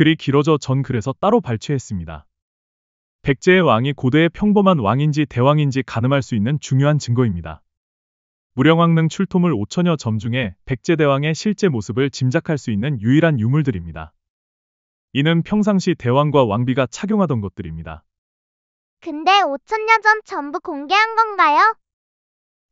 글이 길어져 전 그래서 따로 발췌했습니다. 백제의 왕이 고대의 평범한 왕인지 대왕인지 가늠할 수 있는 중요한 증거입니다. 무령왕릉 출토물 5천여 점 중에 백제대왕의 실제 모습을 짐작할 수 있는 유일한 유물들입니다. 이는 평상시 대왕과 왕비가 착용하던 것들입니다. 근데 5천여 점 전부 공개한 건가요?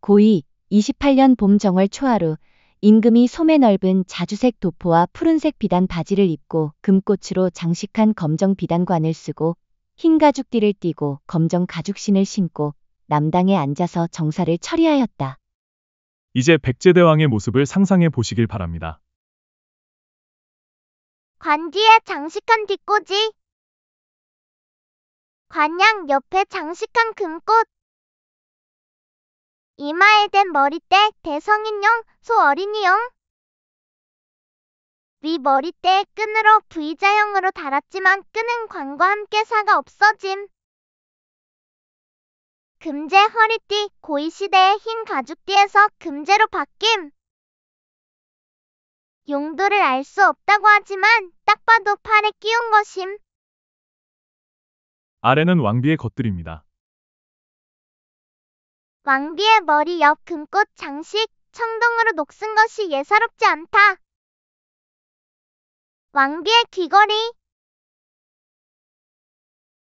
고2 28년 봄 정월 초하루 임금이 소매 넓은 자주색 도포와 푸른색 비단 바지를 입고 금꽃으로 장식한 검정 비단관을 쓰고 흰 가죽띠를 띠고 검정 가죽신을 신고 남당에 앉아서 정사를 처리하였다. 이제 백제대왕의 모습을 상상해 보시길 바랍니다. 관 뒤에 장식한 뒷꽂이. 관양 옆에 장식한 금꽃. 이마에 댄 머리대 대성인용, 소 어린이용. 위 머리대의 끈으로 V자형으로 달았지만 끈은 관과 함께 사가 없어짐. 금제 허리띠, 고이시대의 흰 가죽띠에서 금제로 바뀜. 용도를 알 수 없다고 하지만 딱 봐도 팔에 끼운 것임. 아래는 왕비의 것들입니다. 왕비의 머리 옆 금꽃 장식, 청동으로 녹슨 것이 예사롭지 않다. 왕비의 귀걸이.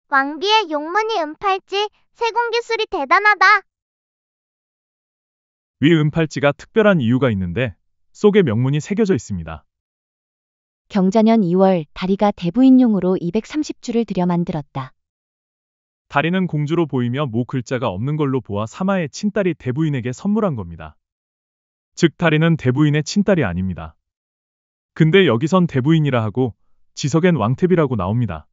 왕비의 용무늬 은팔찌, 세공기술이 대단하다. 위 은팔찌가 특별한 이유가 있는데 속에 명문이 새겨져 있습니다. 경자년 2월 다리가 대부인용으로 230줄을 들여 만들었다. 다리는 공주로 보이며 모 글자가 없는 걸로 보아 사마의 친딸이 대부인에게 선물한 겁니다. 즉 다리는 대부인의 친딸이 아닙니다. 근데 여기선 대부인이라 하고 지석엔 왕태비라고 나옵니다.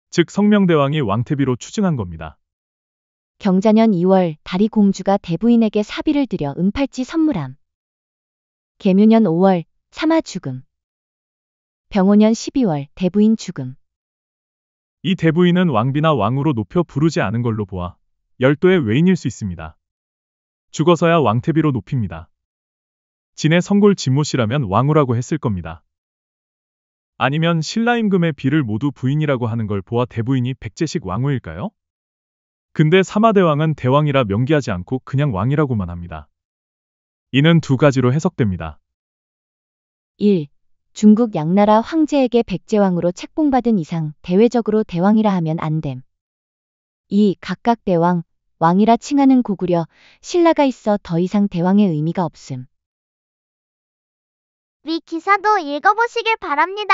즉 성명대왕이 왕태비로 추증한 겁니다. 경자년 2월 다리 공주가 대부인에게 사비를 들여 은팔찌 선물함. 계묘년 5월 사마 죽음. 병오년 12월 대부인 죽음. 이 대부인은 왕비나 왕으로 높여 부르지 않은 걸로 보아 열도의 외인일 수 있습니다. 죽어서야 왕태비로 높입니다. 진의 성골 진모씨라면 왕후라고 했을 겁니다. 아니면 신라임금의 비를 모두 부인이라고 하는 걸 보아 대부인이 백제식 왕후일까요? 근데 사마대왕은 대왕이라 명기하지 않고 그냥 왕이라고만 합니다. 이는 두 가지로 해석됩니다. 1. 중국 양나라 황제에게 백제왕으로 책봉받은 이상 대외적으로 대왕이라 하면 안 됨. 2. 각각 대왕, 왕이라 칭하는 고구려, 신라가 있어 더 이상 대왕의 의미가 없음. 위 기사도 읽어보시길 바랍니다.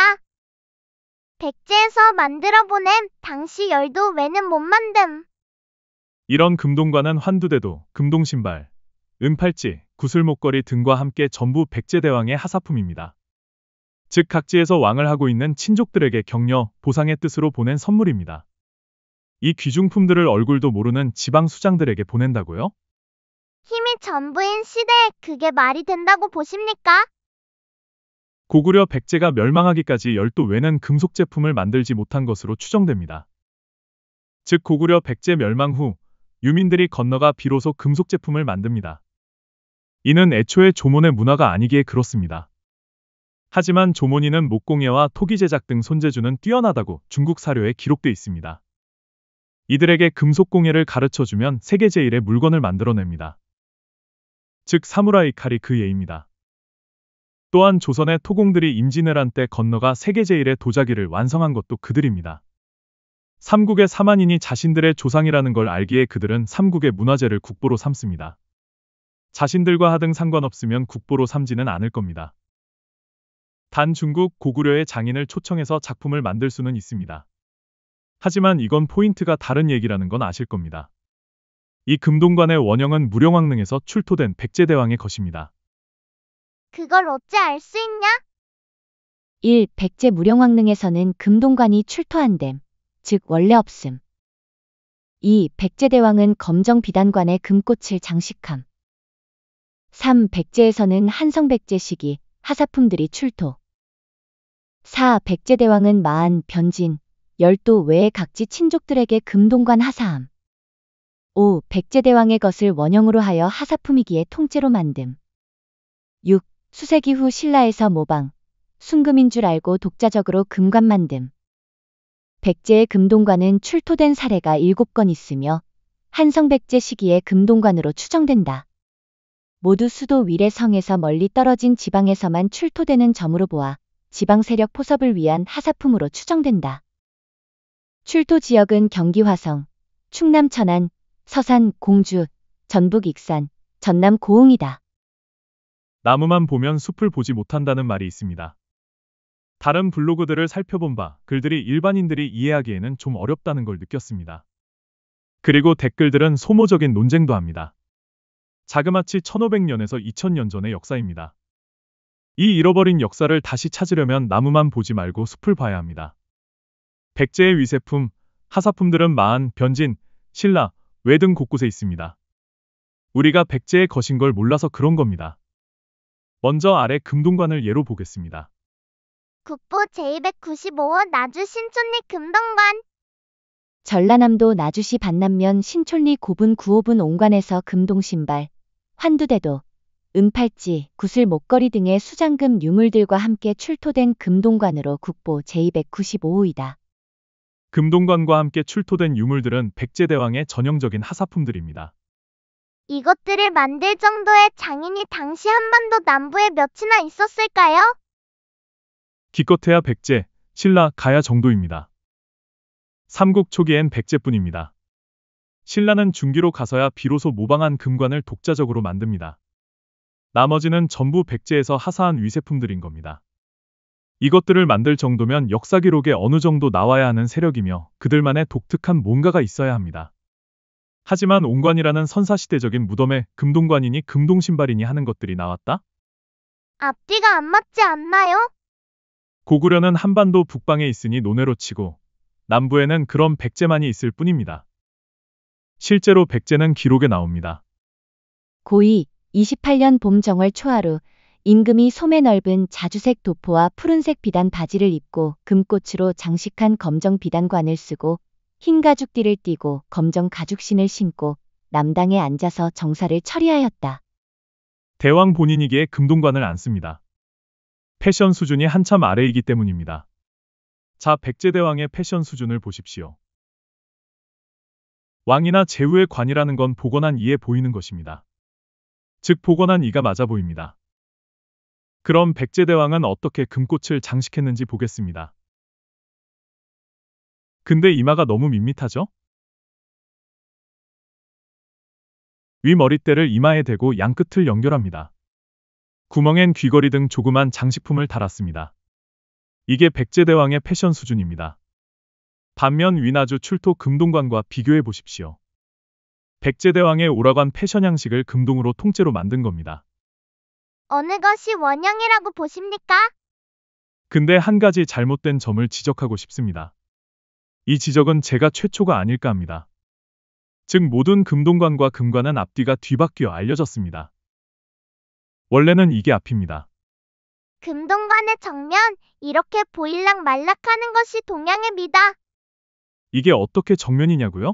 백제에서 만들어 보냄 당시 열도 외는 못 만듦. 이런 금동관은 환두대도, 금동신발, 은팔찌, 구슬목걸이 등과 함께 전부 백제대왕의 하사품입니다. 즉 각지에서 왕을 하고 있는 친족들에게 격려, 보상의 뜻으로 보낸 선물입니다. 이 귀중품들을 얼굴도 모르는 지방 수장들에게 보낸다고요? 힘이 전부인 시대에 그게 말이 된다고 보십니까? 고구려 백제가 멸망하기까지 열도 외는 금속 제품을 만들지 못한 것으로 추정됩니다. 즉 고구려 백제 멸망 후 유민들이 건너가 비로소 금속 제품을 만듭니다. 이는 애초에 조몬의 문화가 아니기에 그렇습니다. 하지만 조몬이는 목공예와 토기 제작 등 손재주는 뛰어나다고 중국 사료에 기록돼 있습니다. 이들에게 금속 공예를 가르쳐주면 세계 제1의 물건을 만들어냅니다. 즉 사무라이 칼이 그 예입니다. 또한 조선의 토공들이 임진왜란 때 건너가 세계 제1의 도자기를 완성한 것도 그들입니다. 삼국의 사만인이 자신들의 조상이라는 걸 알기에 그들은 삼국의 문화재를 국보로 삼습니다. 자신들과 하등 상관없으면 국보로 삼지는 않을 겁니다. 단 중국 고구려의 장인을 초청해서 작품을 만들 수는 있습니다. 하지만 이건 포인트가 다른 얘기라는 건 아실 겁니다. 이 금동관의 원형은 무령왕릉에서 출토된 백제대왕의 것입니다. 그걸 어째 알 수 있냐? 1. 백제 무령왕릉에서는 금동관이 출토한됨. 즉 원래 없음. 2. 백제대왕은 검정 비단관에 금꽃을 장식함. 3. 백제에서는 한성백제 시기 하사품들이 출토. 4. 백제대왕은 마안, 변진, 열도 외의 각지 친족들에게 금동관 하사함. 5. 백제대왕의 것을 원형으로 하여 하사품이기에 통째로 만듦. 6. 수세기 후 신라에서 모방, 순금인 줄 알고 독자적으로 금관 만듦. 백제의 금동관은 출토된 사례가 7건 있으며 한성백제 시기의 금동관으로 추정된다. 모두 수도 위례성에서 멀리 떨어진 지방에서만 출토되는 점으로 보아 지방 세력 포섭을 위한 하사품으로 추정된다. 출토 지역은 경기 화성, 충남 천안, 서산, 공주, 전북 익산, 전남 고흥이다. 나무만 보면 숲을 보지 못한다는 말이 있습니다. 다른 블로그들을 살펴본 바 글들이 일반인들이 이해하기에는 좀 어렵다는 걸 느꼈습니다. 그리고 댓글들은 소모적인 논쟁도 합니다. 자그마치 1500년에서 2000년 전의 역사입니다. 이 잃어버린 역사를 다시 찾으려면 나무만 보지 말고 숲을 봐야 합니다. 백제의 위세품, 하사품들은 마안, 변진, 신라, 외 등 곳곳에 있습니다. 우리가 백제의 것인 걸 몰라서 그런 겁니다. 먼저 아래 금동관을 예로 보겠습니다. 국보 제295호 나주 신촌리 금동관. 전라남도 나주시 반남면 신촌리 고분 9호분 옹관에서 금동신발, 환두대도, 은팔찌, 구슬 목걸이 등의 수장금 유물들과 함께 출토된 금동관으로 국보 제295호이다. 금동관과 함께 출토된 유물들은 백제대왕의 전형적인 하사품들입니다. 이것들을 만들 정도의 장인이 당시 한반도 남부에 몇이나 있었을까요? 기껏해야 백제, 신라, 가야 정도입니다. 삼국 초기엔 백제뿐입니다. 신라는 중기로 가서야 비로소 모방한 금관을 독자적으로 만듭니다. 나머지는 전부 백제에서 하사한 위세품들인 겁니다. 이것들을 만들 정도면 역사 기록에 어느 정도 나와야 하는 세력이며 그들만의 독특한 뭔가가 있어야 합니다. 하지만 옹관이라는 선사시대적인 무덤에 금동관이니 금동신발이니 하는 것들이 나왔다? 앞뒤가 안 맞지 않나요? 고구려는 한반도 북방에 있으니 논외로 치고 남부에는 그런 백제만이 있을 뿐입니다. 실제로 백제는 기록에 나옵니다. 고2 28년 봄 정월 초하루 임금이 소매 넓은 자주색 도포와 푸른색 비단 바지를 입고 금꽃으로 장식한 검정 비단관을 쓰고 흰 가죽띠를 띠고 검정 가죽신을 신고 남당에 앉아서 정사를 처리하였다. 대왕 본인이기에 금동관을 안 씁니다. 패션 수준이 한참 아래이기 때문입니다. 자, 백제대왕의 패션 수준을 보십시오. 왕이나 제후의 관이라는 건 복원한 이에 보이는 것입니다. 즉 복원한 이가 맞아 보입니다. 그럼 백제대왕은 어떻게 금꽃을 장식했는지 보겠습니다. 근데 이마가 너무 밋밋하죠? 위 머리대를 이마에 대고 양끝을 연결합니다. 구멍엔 귀걸이 등 조그만 장식품을 달았습니다. 이게 백제대왕의 패션 수준입니다. 반면 위나주 출토 금동관과 비교해 보십시오. 백제대왕의 오락관 패션 양식을 금동으로 통째로 만든 겁니다. 어느 것이 원형이라고 보십니까? 근데 한 가지 잘못된 점을 지적하고 싶습니다. 이 지적은 제가 최초가 아닐까 합니다. 즉 모든 금동관과 금관은 앞뒤가 뒤바뀌어 알려졌습니다. 원래는 이게 앞입니다. 금동관의 정면, 이렇게 보일락 말락하는 것이 동양의 미다. 이게 어떻게 정면이냐고요?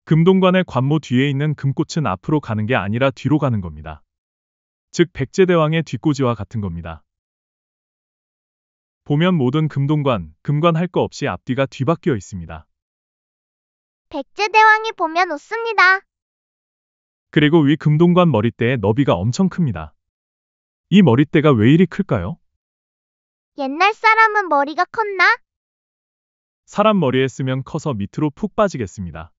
금동관의 관모 뒤에 있는 금꽃은 앞으로 가는 게 아니라 뒤로 가는 겁니다. 즉 백제대왕의 뒷꽂이와 같은 겁니다. 보면 모든 금동관, 금관 할 거 없이 앞뒤가 뒤바뀌어 있습니다. 백제대왕이 보면 웃습니다. 그리고 위 금동관 머리대의 너비가 엄청 큽니다. 이 머리대가 왜 이리 클까요? 옛날 사람은 머리가 컸나? 사람 머리에 쓰면 커서 밑으로 푹 빠지겠습니다.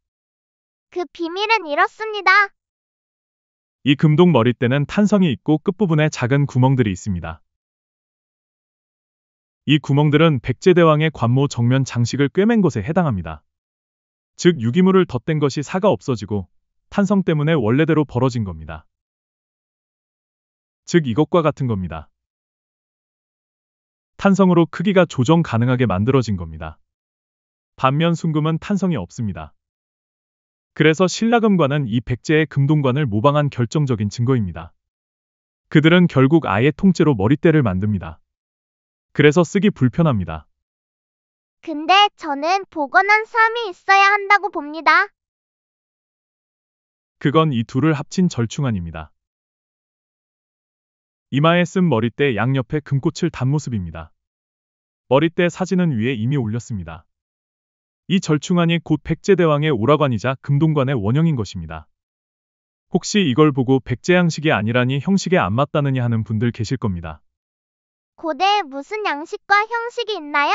그 비밀은 이렇습니다. 이 금동 머리대는 탄성이 있고 끝부분에 작은 구멍들이 있습니다. 이 구멍들은 백제대왕의 관모 정면 장식을 꿰맨 것에 해당합니다. 즉 유기물을 덧댄 것이 사가 없어지고 탄성 때문에 원래대로 벌어진 겁니다. 즉 이것과 같은 겁니다. 탄성으로 크기가 조정 가능하게 만들어진 겁니다. 반면 순금은 탄성이 없습니다. 그래서 신라금관은 이 백제의 금동관을 모방한 결정적인 증거입니다. 그들은 결국 아예 통째로 머리대를 만듭니다. 그래서 쓰기 불편합니다. 근데 저는 복원한 삶이 있어야 한다고 봅니다. 그건 이 둘을 합친 절충안입니다. 이마에 쓴 머리대 양옆에 금꽃을 단 모습입니다. 머리대 사진은 위에 이미 올렸습니다. 이 절충안이 곧 백제대왕의 오라관이자 금동관의 원형인 것입니다. 혹시 이걸 보고 백제 양식이 아니라니 형식에 안 맞다느냐 하는 분들 계실 겁니다. 고대에 무슨 양식과 형식이 있나요?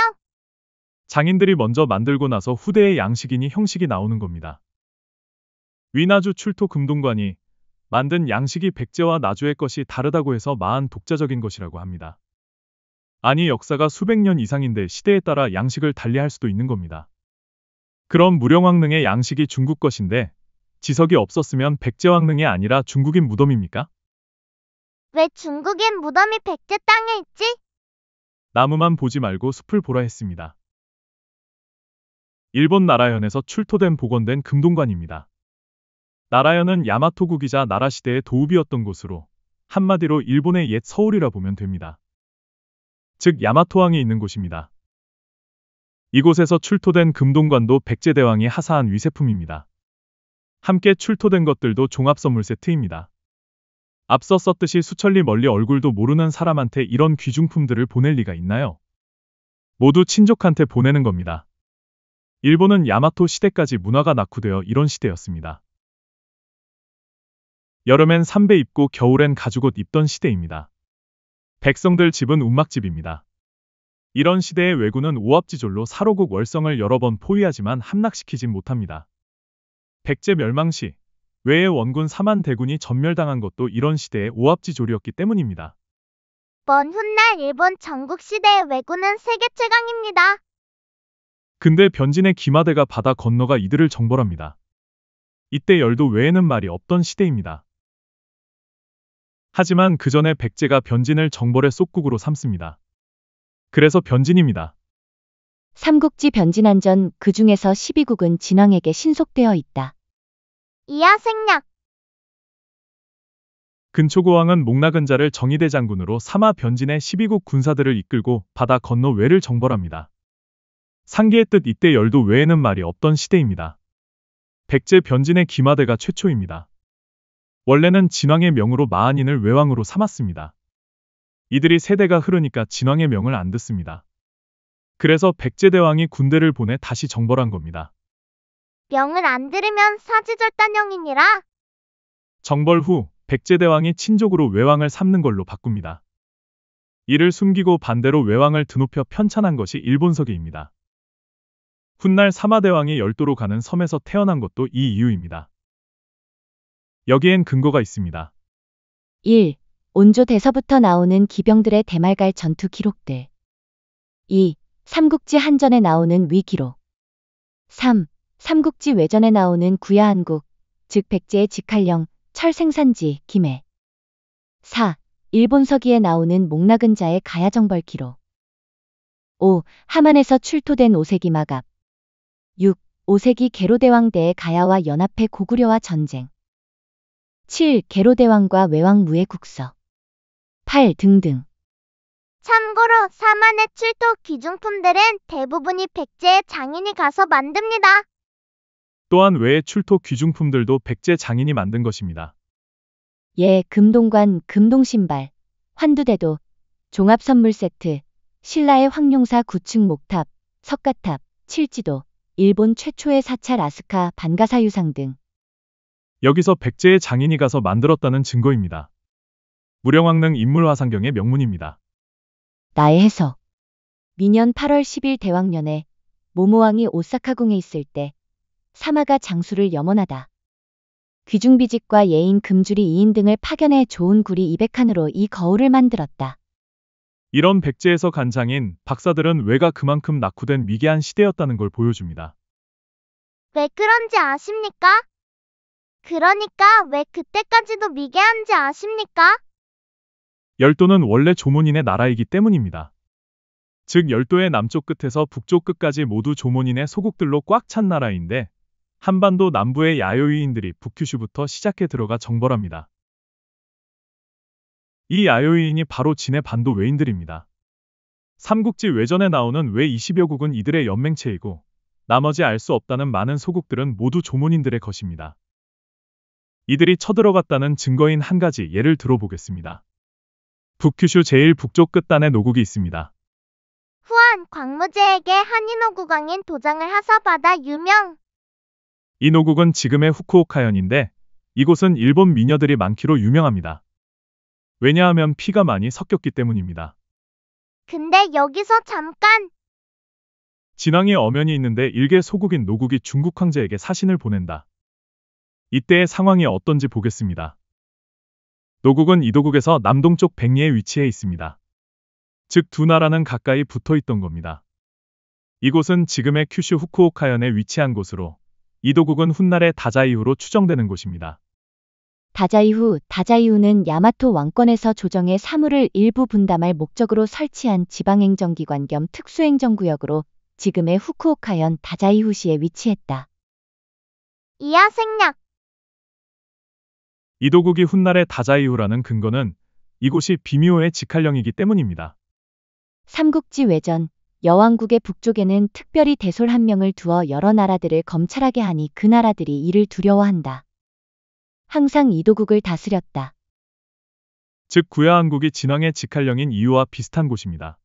장인들이 먼저 만들고 나서 후대의 양식이니 형식이 나오는 겁니다. 위나주 출토 금동관이 만든 양식이 백제와 나주의 것이 다르다고 해서 마한 독자적인 것이라고 합니다. 아니 역사가 수백 년 이상인데 시대에 따라 양식을 달리할 수도 있는 겁니다. 그럼 무령왕릉의 양식이 중국 것인데 지석이 없었으면 백제왕릉이 아니라 중국인 무덤입니까? 왜 중국인 무덤이 백제 땅에 있지? 나무만 보지 말고 숲을 보라 했습니다. 일본 나라현에서 출토된 복원된 금동관입니다. 나라현은 야마토국이자 나라시대의 도읍이었던 곳으로 한마디로 일본의 옛 서울이라 보면 됩니다. 즉 야마토왕이 있는 곳입니다. 이곳에서 출토된 금동관도 백제대왕이 하사한 위세품입니다. 함께 출토된 것들도 종합선물 세트입니다. 앞서 썼듯이 수천리 멀리 얼굴도 모르는 사람한테 이런 귀중품들을 보낼 리가 있나요? 모두 친족한테 보내는 겁니다. 일본은 야마토 시대까지 문화가 낙후되어 이런 시대였습니다. 여름엔 삼배 입고 겨울엔 가죽옷 입던 시대입니다. 백성들 집은 움막집입니다. 이런 시대의 왜구는 오합지졸로 살호국 월성을 여러 번 포위하지만 함락시키진 못합니다. 백제 멸망 시 외의 원군 4만 대군이 전멸당한 것도 이런 시대의 오합지졸이었기 때문입니다. 먼 훗날 일본 전국시대의 왜구는 세계 최강입니다. 근데 변진의 기마대가 바다 건너가 이들을 정벌합니다. 이때 열도 외에는 말이 없던 시대입니다. 하지만 그 전에 백제가 변진을 정벌의 속국으로 삼습니다. 그래서 변진입니다. 삼국지 변진한전 그 중에서 12국은 진왕에게 신속되어 있다. 이하 생략. 근초고왕은 목나근 자를 정의대 장군으로 삼아 변진의 12국 군사들을 이끌고 바다 건너 외를 정벌합니다. 상기의 뜻 이때 열도 외에는 말이 없던 시대입니다. 백제 변진의 기마대가 최초입니다. 원래는 진왕의 명으로 마한인을 외왕으로 삼았습니다. 이들이 세대가 흐르니까 진왕의 명을 안 듣습니다. 그래서 백제대왕이 군대를 보내 다시 정벌한 겁니다. 명을 안 들으면 사지절단형이니라. 정벌 후 백제대왕이 친족으로 외왕을 삼는 걸로 바꿉니다. 이를 숨기고 반대로 외왕을 드높여 편찬한 것이 일본서기입니다. 훗날 사마대왕이 열도로 가는 섬에서 태어난 것도 이 이유입니다. 여기엔 근거가 있습니다. 1. 온조 대서부터 나오는 기병들의 대말갈 전투 기록들. 2. 삼국지 한전에 나오는 위기록. 3. 삼국지 외전에 나오는 구야한국, 즉 백제의 직할령, 철 생산지, 김해. 4. 일본서기에 나오는 목나근 자의 가야정벌 기록. 5. 함안에서 출토된 오세기 마갑. 6. 오세기 계로대왕대의 가야와 연합해 고구려와 전쟁. 7. 계로대왕과 외왕무의 국서. 8. 등등. 참고로 사만의 출토 귀중품들은 대부분이 백제의 장인이 가서 만듭니다. 또한 외의 출토 귀중품들도 백제 장인이 만든 것입니다. 예, 금동관, 금동신발, 환두대도, 종합선물 세트, 신라의 황룡사 9층 목탑, 석가탑, 칠지도, 일본 최초의 사찰 아스카 반가사유상 등. 여기서 백제의 장인이 가서 만들었다는 증거입니다. 무령왕릉 인물화상경의 명문입니다. 나의 해석. 미년 8월 10일 대왕년에 모모왕이 오사카궁에 있을 때 사마가 장수를 염원하다. 귀중비직과 예인 금주리 2인 등을 파견해 좋은 구리 200칸으로 이 거울을 만들었다. 이런 백제에서 간 장인, 박사들은 외가 그만큼 낙후된 미개한 시대였다는 걸 보여줍니다. 왜 그런지 아십니까? 그러니까 왜 그때까지도 미개한지 아십니까? 열도는 원래 조몬인의 나라이기 때문입니다. 즉 열도의 남쪽 끝에서 북쪽 끝까지 모두 조몬인의 소국들로 꽉 찬 나라인데 한반도 남부의 야요이인들이 북큐슈부터 시작해 들어가 정벌합니다. 이 야요이인이 바로 진해 반도 외인들입니다. 삼국지 외전에 나오는 외 20여 국은 이들의 연맹체이고 나머지 알 수 없다는 많은 소국들은 모두 조몬인들의 것입니다. 이들이 쳐들어갔다는 증거인 한 가지 예를 들어보겠습니다. 북큐슈 제일 북쪽 끝단에 노국이 있습니다. 후한 광무제에게 한인호국왕인 도장을 하사받아 유명. 이 노국은 지금의 후쿠오카현인데 이곳은 일본 미녀들이 많기로 유명합니다. 왜냐하면 피가 많이 섞였기 때문입니다. 근데 여기서 잠깐. 진왕의 엄연이 있는데 일개 소국인 노국이 중국 황제에게 사신을 보낸다. 이때의 상황이 어떤지 보겠습니다. 노국은 이도국에서 남동쪽 백리에 위치해 있습니다. 즉 두 나라는 가까이 붙어 있던 겁니다. 이곳은 지금의 큐슈 후쿠오카현에 위치한 곳으로 이도국은 훗날의 다자이후로 추정되는 곳입니다. 다자이후는 야마토 왕권에서 조정의 사물을 일부 분담할 목적으로 설치한 지방행정기관 겸 특수행정구역으로 지금의 후쿠오카현 다자이후시에 위치했다. 이하 생략. 이도국이 훗날의 다자이후라는 근거는 이곳이 비미호의 직할령이기 때문입니다. 삼국지 외전, 여왕국의 북쪽에는 특별히 대솔 한 명을 두어 여러 나라들을 검찰하게 하니 그 나라들이 이를 두려워한다. 항상 이도국을 다스렸다. 즉 구야한국이 진왕의 직할령인 이유와 비슷한 곳입니다.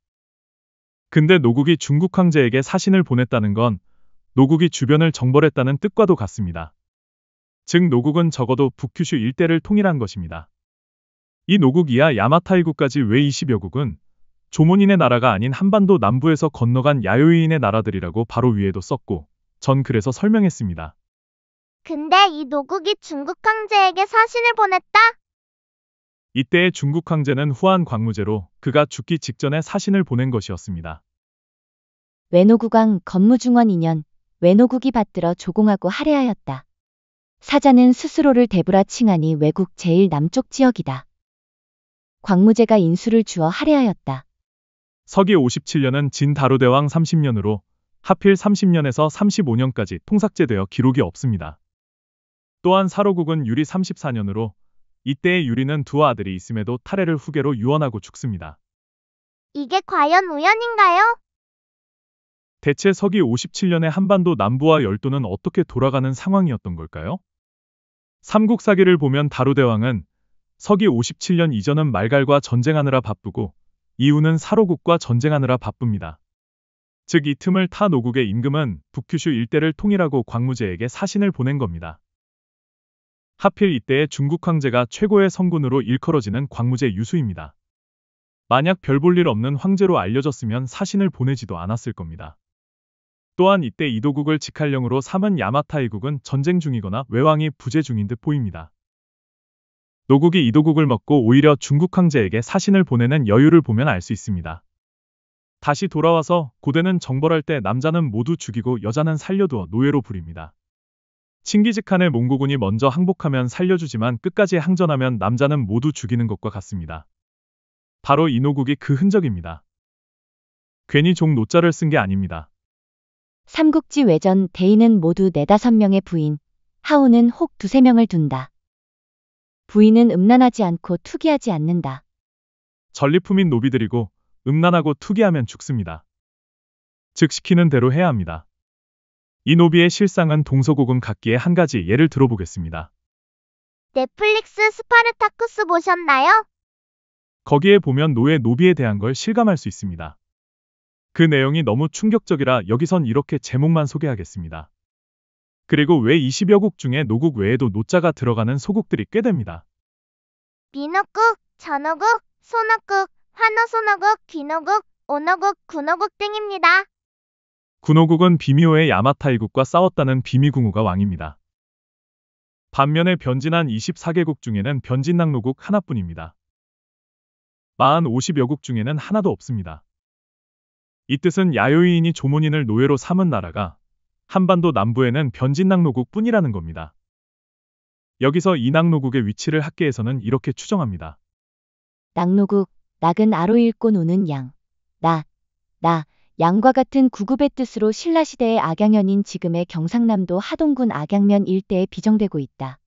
근데 노국이 중국 황제에게 사신을 보냈다는 건 노국이 주변을 정벌했다는 뜻과도 같습니다. 즉 노국은 적어도 북큐슈 일대를 통일한 것입니다. 이 노국 이하 야마타이국까지 외 20여국은 조몬인의 나라가 아닌 한반도 남부에서 건너간 야요이인의 나라들이라고 바로 위에도 썼고 전 그래서 설명했습니다. 근데 이 노국이 중국 황제에게 사신을 보냈다? 이때의 중국 황제는 후한 광무제로 그가 죽기 직전에 사신을 보낸 것이었습니다. 외노국왕 건무중원 2년, 외노국이 받들어 조공하고 할애하였다. 사자는 스스로를 대부라 칭하니 외국 제일 남쪽 지역이다. 광무제가 인수를 주어 할애하였다. 서기 57년은 진다루대왕 30년으로 하필 30년에서 35년까지 통삭제되어 기록이 없습니다. 또한 사로국은 유리 34년으로 이때의 유리는 두 아들이 있음에도 탈해를 후계로 유언하고 죽습니다. 이게 과연 우연인가요? 대체 서기 57년에 한반도 남부와 열도는 어떻게 돌아가는 상황이었던 걸까요? 삼국사기를 보면 다루대왕은 서기 57년 이전은 말갈과 전쟁하느라 바쁘고 이후는 사로국과 전쟁하느라 바쁩니다. 즉 이 틈을 타 노국의 임금은 북큐슈 일대를 통일하고 광무제에게 사신을 보낸 겁니다. 하필 이때의 중국 황제가 최고의 성군으로 일컬어지는 광무제 유수입니다. 만약 별 볼 일 없는 황제로 알려졌으면 사신을 보내지도 않았을 겁니다. 또한 이때 이도국을 직할령으로 삼은 야마타이국은 전쟁 중이거나 외왕이 부재 중인 듯 보입니다. 노국이 이도국을 먹고 오히려 중국 황제에게 사신을 보내는 여유를 보면 알 수 있습니다. 다시 돌아와서 고대는 정벌할 때 남자는 모두 죽이고 여자는 살려두어 노예로 부립니다. 칭기즈칸의 몽고군이 먼저 항복하면 살려주지만 끝까지 항전하면 남자는 모두 죽이는 것과 같습니다. 바로 이 노국이 그 흔적입니다. 괜히 종 노자를 쓴 게 아닙니다. 삼국지 외전 대인은 모두 4-5명의 부인, 하우는 혹 2-3명을 둔다. 부인은 음란하지 않고 투기하지 않는다. 전리품인 노비들이고 음란하고 투기하면 죽습니다. 즉 시키는 대로 해야 합니다. 이 노비의 실상은 동서고금 각기의 한 가지 예를 들어보겠습니다. 넷플릭스 스파르타쿠스 보셨나요? 거기에 보면 노비에 대한 걸 실감할 수 있습니다. 그 내용이 너무 충격적이라 여기선 이렇게 제목만 소개하겠습니다. 그리고 외 20여국 중에 노국 외에도 노자가 들어가는 소국들이 꽤 됩니다. 민호국, 전호국, 소노국, 환호소노국, 귀노국, 오노국, 군호국 등입니다. 군호국은 비미호의 야마타이국과 싸웠다는 비미궁후가 왕입니다. 반면에 변진한 24개국 중에는 변진낙노국 하나뿐입니다. 마한 50여국 중에는 하나도 없습니다. 이 뜻은 야요이인이 조몬인을 노예로 삼은 나라가 한반도 남부에는 변진낙노국 뿐이라는 겁니다. 여기서 이 낙노국의 위치를 학계에서는 이렇게 추정합니다. 낙노국, 낙은 아로 읽고 노는 양, 나, 양과 같은 구급의 뜻으로 신라시대의 악양현인 지금의 경상남도 하동군 악양면 일대에 비정되고 있다.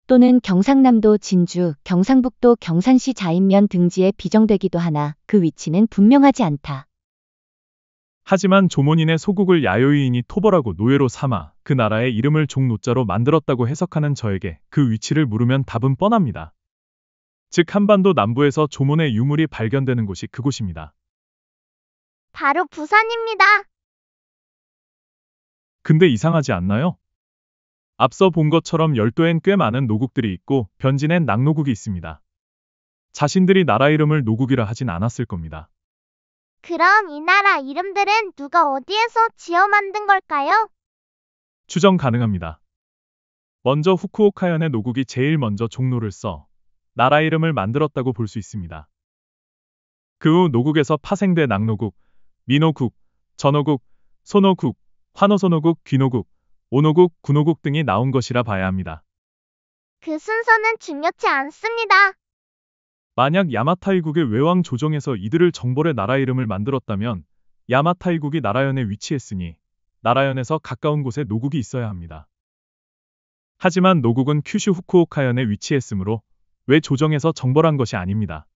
또는 경상남도 진주, 경상북도 경산시 자인면 등지에 비정되기도 하나 그 위치는 분명하지 않다. 하지만 조몬인의 소국을 야요이인이 토벌하고 노예로 삼아 그 나라의 이름을 종노자로 만들었다고 해석하는 저에게 그 위치를 물으면 답은 뻔합니다. 즉 한반도 남부에서 조몬의 유물이 발견되는 곳이 그곳입니다. 바로 부산입니다. 근데 이상하지 않나요? 앞서 본 것처럼 열도엔 꽤 많은 노국들이 있고 변진엔 낙노국이 있습니다. 자신들이 나라 이름을 노국이라 하진 않았을 겁니다. 그럼 이 나라 이름들은 누가 어디에서 지어 만든 걸까요? 추정 가능합니다. 먼저 후쿠오카현의 노국이 제일 먼저 종로를 써 나라 이름을 만들었다고 볼 수 있습니다. 그 후 노국에서 파생돼 낙노국, 민노국, 전노국, 소노국, 환호소노국, 귀노국, 오노국, 구노국 등이 나온 것이라 봐야 합니다. 그 순서는 중요치 않습니다. 만약 야마타이국의 외왕 조정에서 이들을 정벌해 나라 이름을 만들었다면 야마타이국이 나라현에 위치했으니 나라현에서 가까운 곳에 노국이 있어야 합니다. 하지만 노국은 큐슈 후쿠오카현에 위치했으므로 왜 조정에서 정벌한 것이 아닙니다.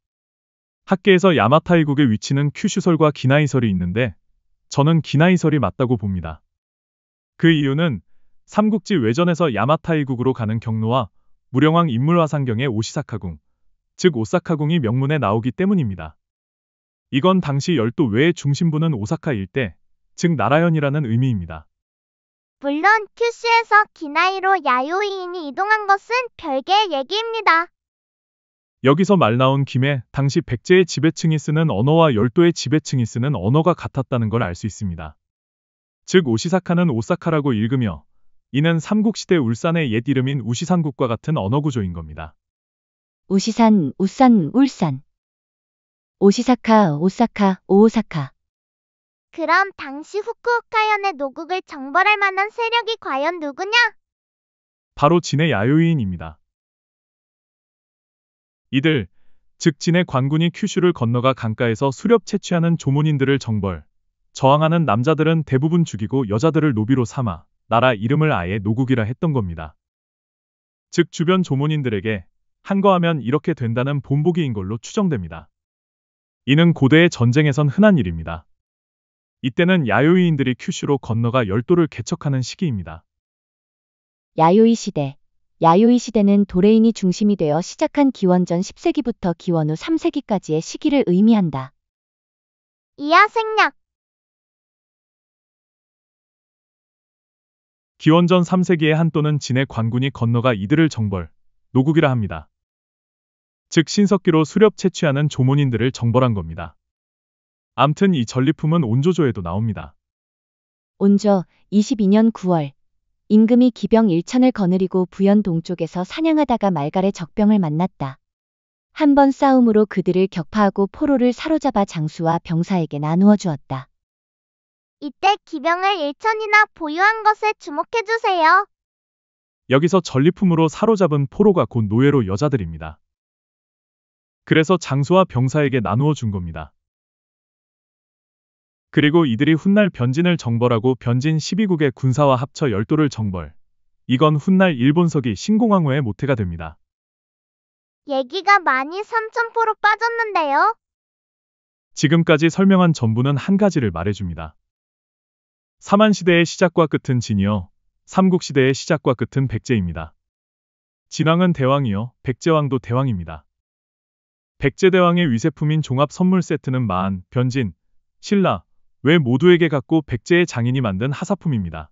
학계에서 야마타이국의 위치는 큐슈설과 기나이설이 있는데 저는 기나이설이 맞다고 봅니다. 그 이유는 삼국지 외전에서 야마타이국으로 가는 경로와 무령왕 인물화상경의 오시사카궁, 즉 오사카궁이 명문에 나오기 때문입니다. 이건 당시 열도 외의 중심부는 오사카 일대, 즉 나라현이라는 의미입니다. 물론 큐슈에서 기나이로 야요이인이 이동한 것은 별개의 얘기입니다. 여기서 말 나온 김에 당시 백제의 지배층이 쓰는 언어와 열도의 지배층이 쓰는 언어가 같았다는 걸 알 수 있습니다. 즉 오시사카는 오사카라고 읽으며 이는 삼국시대 울산의 옛 이름인 우시상국과 같은 언어 구조인 겁니다. 우시산, 우산, 울산. 오시사카, 오사카, 오오사카. 그럼 당시 후쿠오카현의 노국을 정벌할 만한 세력이 과연 누구냐? 바로 진의 야요이인입니다. 이들, 즉 진의 관군이 큐슈를 건너가 강가에서 수렵 채취하는 조문인들을 정벌, 저항하는 남자들은 대부분 죽이고 여자들을 노비로 삼아 나라 이름을 아예 노국이라 했던 겁니다. 즉 주변 조문인들에게 한거하면 이렇게 된다는 본보기인 걸로 추정됩니다. 이는 고대의 전쟁에선 흔한 일입니다. 이때는 야요이인들이 큐슈로 건너가 열도를 개척하는 시기입니다. 야요이 시대. 야요이 시대는 도레인이 중심이 되어 시작한 기원전 10세기부터 기원 후 3세기까지의 시기를 의미한다. 이하 생략. 기원전 3세기의 한또는 진의 관군이 건너가 이들을 정벌, 노국이라 합니다. 즉 신석기로 수렵 채취하는 조문인들을 정벌한 겁니다. 암튼 이 전리품은 온조조에도 나옵니다. 온조 22년 9월. 임금이 기병 1천을 거느리고 부연 동쪽에서 사냥하다가 말갈의 적병을 만났다. 한 번 싸움으로 그들을 격파하고 포로를 사로잡아 장수와 병사에게 나누어 주었다. 이때 기병을 1천이나 보유한 것에 주목해주세요. 여기서 전리품으로 사로잡은 포로가 곧 노예로 여자들입니다. 그래서 장수와 병사에게 나누어 준 겁니다. 그리고 이들이 훗날 변진을 정벌하고 변진 12국의 군사와 합쳐 열도를 정벌. 이건 훗날 일본서기 신공황후의 모태가 됩니다. 얘기가 많이 삼천포로 빠졌는데요. 지금까지 설명한 전부는 한 가지를 말해줍니다. 삼한시대의 시작과 끝은 진이요. 삼국시대의 시작과 끝은 백제입니다. 진왕은 대왕이요. 백제왕도 대왕입니다. 백제대왕의 위세품인 종합 선물 세트는 마한, 변진, 신라, 외 모두에게 갖고 백제의 장인이 만든 하사품입니다.